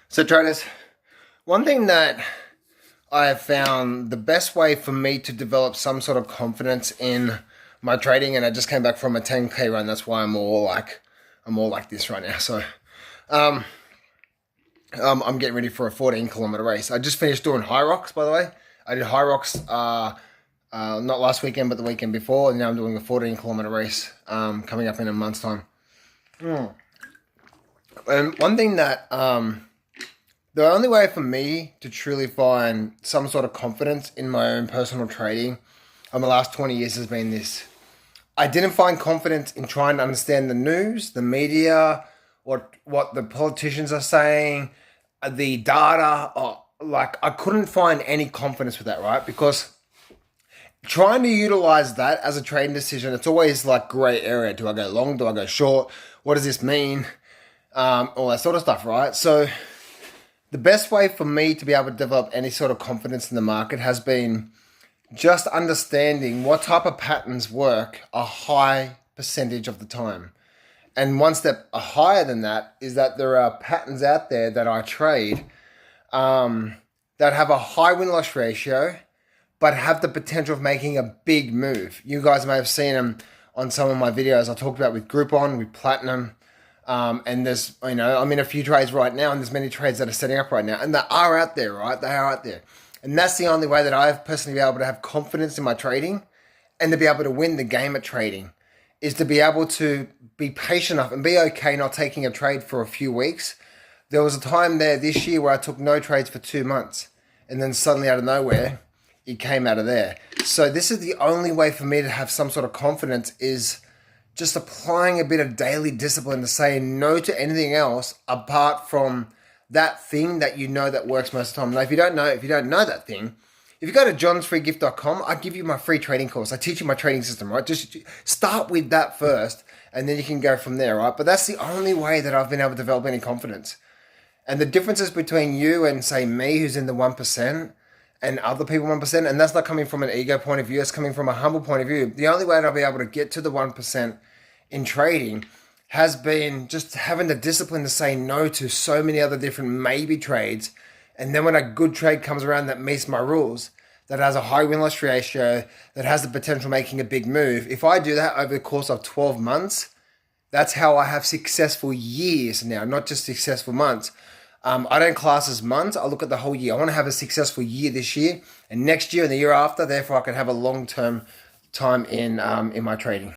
So traders, one thing that I have found the best way for me to develop some sort of confidence in my trading, and I just came back from a 10K run. That's why I'm all like this right now. So um, I'm getting ready for a 14 kilometer race. I just finished doing High Rocks, by the way. I did High Rocks not last weekend, but the weekend before, and now I'm doing a 14 kilometer race coming up in a month's time. And one thing that the only way for me to truly find some sort of confidence in my own personal trading in the last 20 years has been this. I didn't find confidence in trying to understand the news, the media, what the politicians are saying, the data. Like, I couldn't find any confidence with that, right? Because trying to utilize that as a trading decision, it's always like gray area. Do I go long? Do I go short? What does this mean? All that sort of stuff, right? So the best way for me to be able to develop any sort of confidence in the market has been just understanding what type of patterns work a high percentage of the time. And one step higher than that is that there are patterns out there that I trade that have a high win-loss ratio, but have the potential of making a big move. You guys may have seen them on some of my videos. I talked about with Groupon, with Platinum, and there's, I'm in a few trades right now, and there's many trades that are setting up right now, and they are out there, right? They are out there. And that's the only way that I've personally been able to have confidence in my trading and to be able to win the game at trading is to be able to be patient enough and be okay not taking a trade for a few weeks. There was a time there this year where I took no trades for 2 months, and then suddenly out of nowhere, it came out of there. So this is the only way for me to have some sort of confidence is just applying a bit of daily discipline to say no to anything else apart from that thing that you know that works most of the time. Now, if you don't know that thing, if you go to johnsfreegift.com, I give you my free trading course. I teach you my trading system, right? Just start with that first, and then you can go from there, right? But that's the only way that I've been able to develop any confidence. And the differences between you and, say, me, who's in the 1%, and other people 1%, and that's not coming from an ego point of view, it's coming from a humble point of view. The only way that I'll be able to get to the 1% in trading has been just having the discipline to say no to so many other different maybe trades. And then when a good trade comes around that meets my rules, that has a high win-loss ratio, that has the potential of making a big move, if I do that over the course of 12 months, that's how I have successful years now, not just successful months. I don't class as months. I look at the whole year. I want to have a successful year this year and next year and the year after. Therefore, I can have a long-term time in my trading.